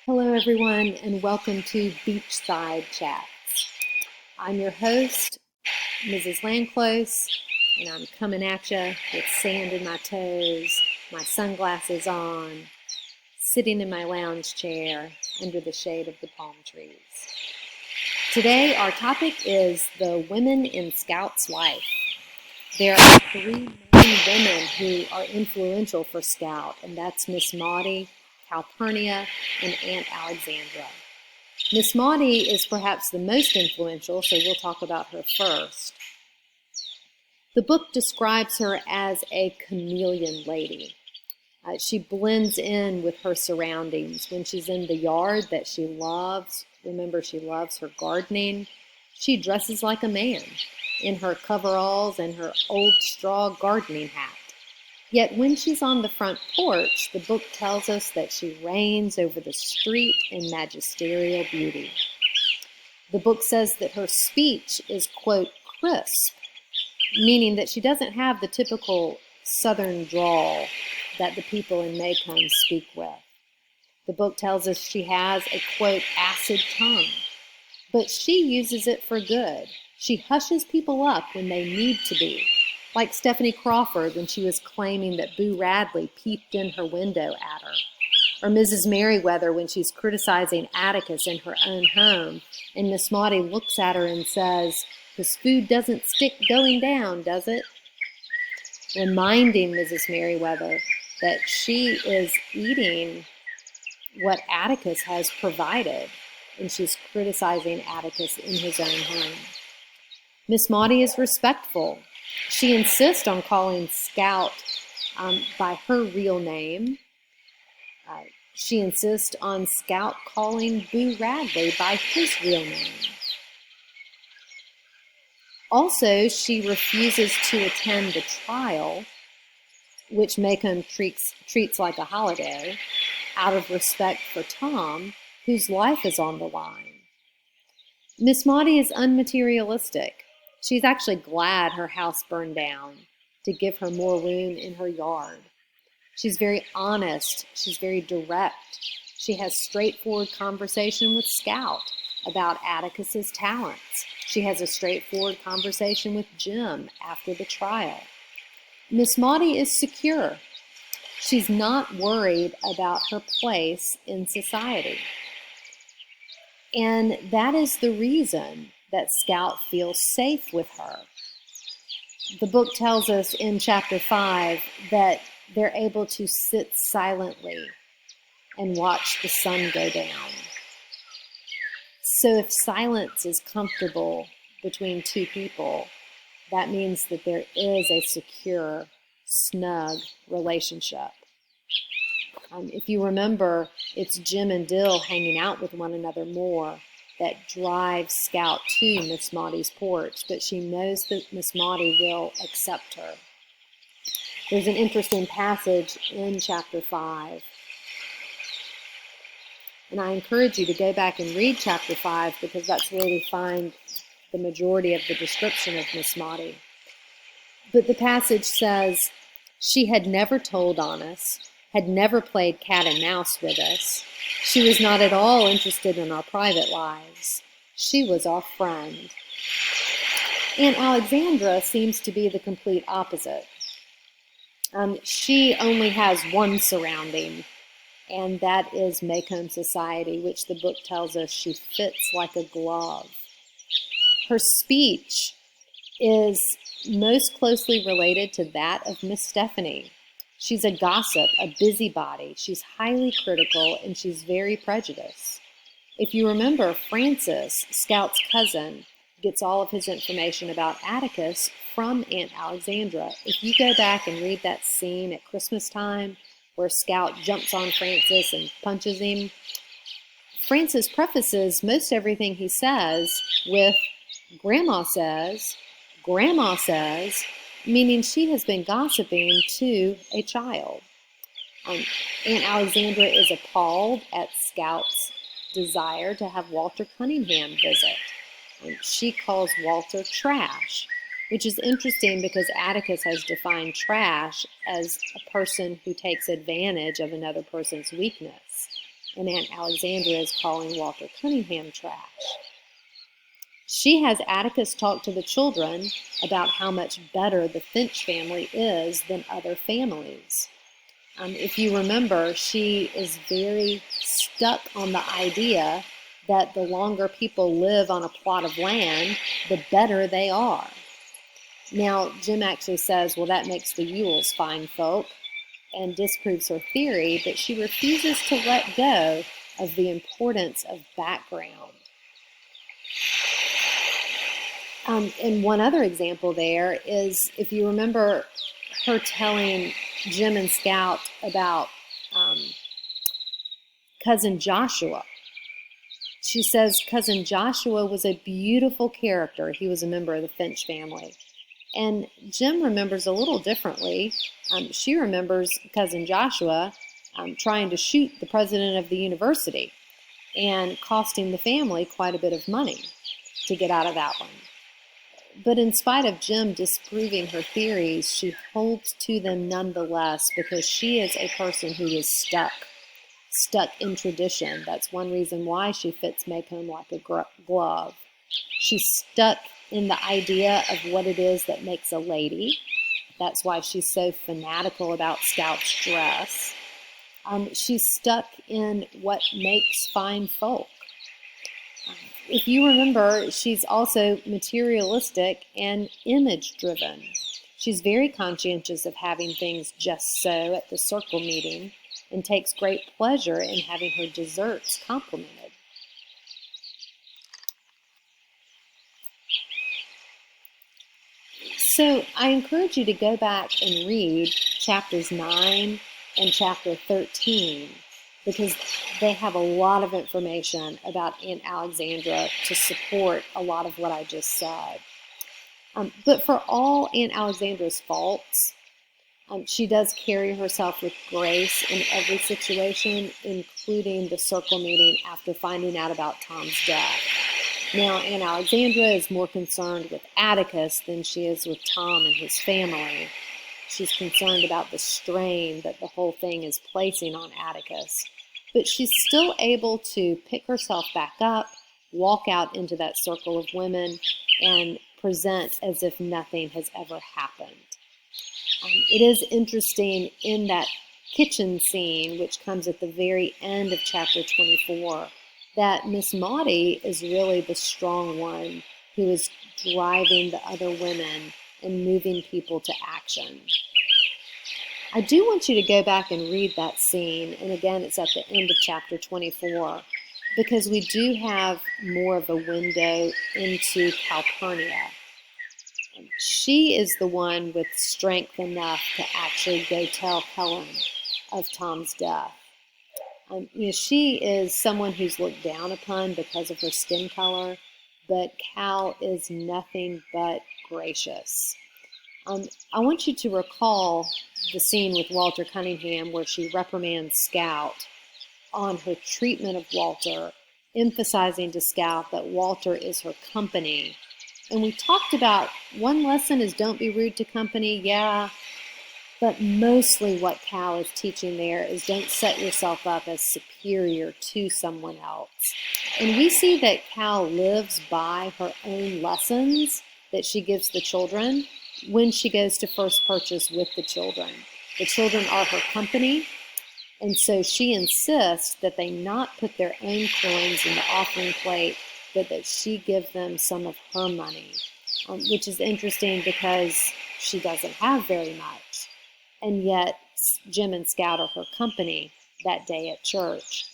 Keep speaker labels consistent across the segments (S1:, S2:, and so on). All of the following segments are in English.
S1: Hello, everyone, and welcome to Beachside Chats. I'm your host, Mrs. Landclose, and I'm coming at you with sand in my toes, my sunglasses on, sitting in my lounge chair under the shade of the palm trees. Today, our topic is the women in Scout's life. There are three main women who are influential for Scout, and that's Miss Maudie, Calpurnia, and Aunt Alexandra. Miss Maudie is perhaps the most influential, so we'll talk about her first. The book describes her as a chameleon lady. She blends in with her surroundings. When she's in the yard that she loves, remember she loves her gardening, she dresses like a man in her coveralls and her old straw gardening hat. Yet when she's on the front porch, the book tells us that she reigns over the street in magisterial beauty. The book says that her speech is, quote, crisp, meaning that she doesn't have the typical southern drawl that the people in Maycomb speak with. The book tells us she has a, quote, acid tongue, but she uses it for good. She hushes people up when they need to be, like Stephanie Crawford when she was claiming that Boo Radley peeped in her window at her, or Mrs. Merriweather when she's criticizing Atticus in her own home, and Miss Maudie looks at her and says, "His food doesn't stick going down, does it?" Reminding Mrs. Merriweather that she is eating what Atticus has provided, and she's criticizing Atticus in his own home. Miss Maudie is respectful. She insists on calling Scout by her real name. She insists on Scout calling Boo Radley by his real name. Also, she refuses to attend the trial, which Maycomb treats like a holiday, out of respect for Tom, whose life is on the line. Miss Maudie is unmaterialistic. She's actually glad her house burned down to give her more room in her yard. She's very honest. She's very direct. She has straightforward conversation with Scout about Atticus's talents. She has a straightforward conversation with Jim after the trial. Miss Maudie is secure. She's not worried about her place in society. And that is the reason that Scout feels safe with her. The book tells us in chapter 5 that they're able to sit silently and watch the sun go down. So if silence is comfortable between two people, that means that there is a secure, snug relationship. If you remember, it's Jim and Dill hanging out with one another more that drives Scout to Miss Maudie's porch, but she knows that Miss Maudie will accept her. There's an interesting passage in chapter 5, and I encourage you to go back and read chapter 5 because that's where we find the majority of the description of Miss Maudie. But the passage says, "She had never told on us, had never played cat and mouse with us. She was not at all interested in our private lives. She was our friend." Aunt Alexandra seems to be the complete opposite. She only has one surrounding, and that is Maycomb society, which the book tells us she fits like a glove. Her speech is most closely related to that of Miss Stephanie. She's a gossip, a busybody. She's highly critical, and she's very prejudiced. If you remember, Francis, Scout's cousin, gets all of his information about Atticus from Aunt Alexandra. If you go back and read that scene at Christmas time where Scout jumps on Francis and punches him, Francis prefaces most everything he says with "Grandma says," meaning she has been gossiping to a child. Aunt Alexandra is appalled at Scout's desire to have Walter Cunningham visit. She calls Walter trash, which is interesting because Atticus has defined trash as a person who takes advantage of another person's weakness. and Aunt Alexandra is calling Walter Cunningham trash. She has Atticus talk to the children about how much better the Finch family is than other families. If you remember, she is very stuck on the idea that the longer people live on a plot of land, the better they are. Now, Jim actually says, well, that makes the Yules fine folk, and disproves her theory, but she refuses to let go of the importance of background. And one other example there is, if you remember her telling Jim and Scout about Cousin Joshua. She says Cousin Joshua was a beautiful character. He was a member of the Finch family. And Jim remembers a little differently. She remembers Cousin Joshua trying to shoot the president of the university and costing the family quite a bit of money to get out of that one. But in spite of Jim disproving her theories, she holds to them nonetheless because she is a person who is stuck in tradition. That's one reason why she fits Maycomb like a glove. She's stuck in the idea of what it is that makes a lady. That's why she's so fanatical about Scout's dress. She's stuck in what makes fine folk. If you remember, she's also materialistic and image-driven. She's very conscientious of having things just so at the circle meeting and takes great pleasure in having her desserts complimented. So I encourage you to go back and read chapters 9 and chapter 13 because they have a lot of information about Aunt Alexandra to support a lot of what I just said. But for all Aunt Alexandra's faults, she does carry herself with grace in every situation, including the circle meeting after finding out about Tom's death. Now, Aunt Alexandra is more concerned with Atticus than she is with Tom and his family. She's concerned about the strain that the whole thing is placing on Atticus. But she's still able to pick herself back up, walk out into that circle of women, and present as if nothing has ever happened. It is interesting in that kitchen scene, which comes at the very end of chapter 24, that Miss Maudie is really the strong one who is driving the other women and moving people to action. I do want you to go back and read that scene, and again, it's at the end of chapter 24, because we do have more of a window into Calpurnia. She is the one with strength enough to actually go tell Helen of Tom's death. She is someone who's looked down upon because of her skin color, but Cal is nothing but gracious. I want you to recall the scene with Walter Cunningham where she reprimands Scout on her treatment of Walter, emphasizing to Scout that Walter is her company. And we talked about one lesson is don't be rude to company, yeah, but mostly what Cal is teaching there is don't set yourself up as superior to someone else. And we see that Cal lives by her own lessons that she gives the children when she goes to First Purchase with the children. The children are her company, and so she insists that they not put their own coins in the offering plate, but that she give them some of her money, which is interesting because she doesn't have very much. And yet Jim and Scout are her company that day at church.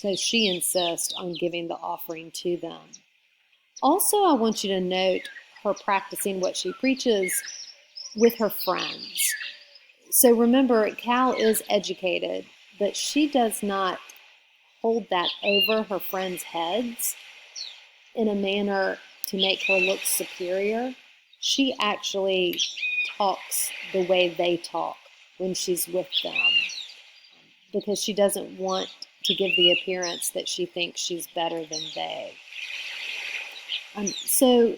S1: So she insists on giving the offering to them. Also, I want you to note her practicing what she preaches with her friends. So remember, Cal is educated, but she does not hold that over her friends' heads in a manner to make her look superior. She actually talks the way they talk when she's with them because she doesn't want to give the appearance that she thinks she's better than they. So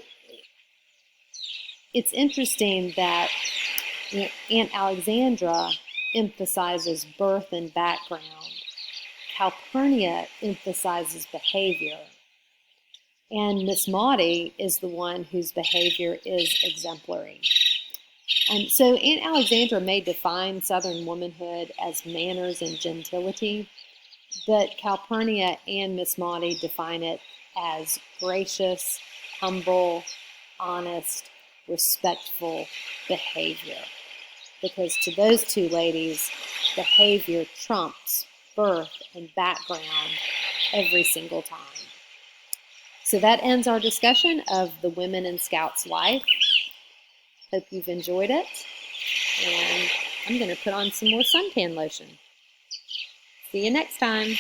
S1: it's interesting that Aunt Alexandra emphasizes birth and background. Calpurnia emphasizes behavior. And Miss Maudie is the one whose behavior is exemplary. So Aunt Alexandra may define Southern womanhood as manners and gentility, but Calpurnia and Miss Maudie define it as gracious, humble, honest, respectful behavior. Because to those two ladies, behavior trumps birth and background every single time. So that ends our discussion of the women in Scout's life. Hope you've enjoyed it. And I'm going to put on some more suntan lotion. See you next time.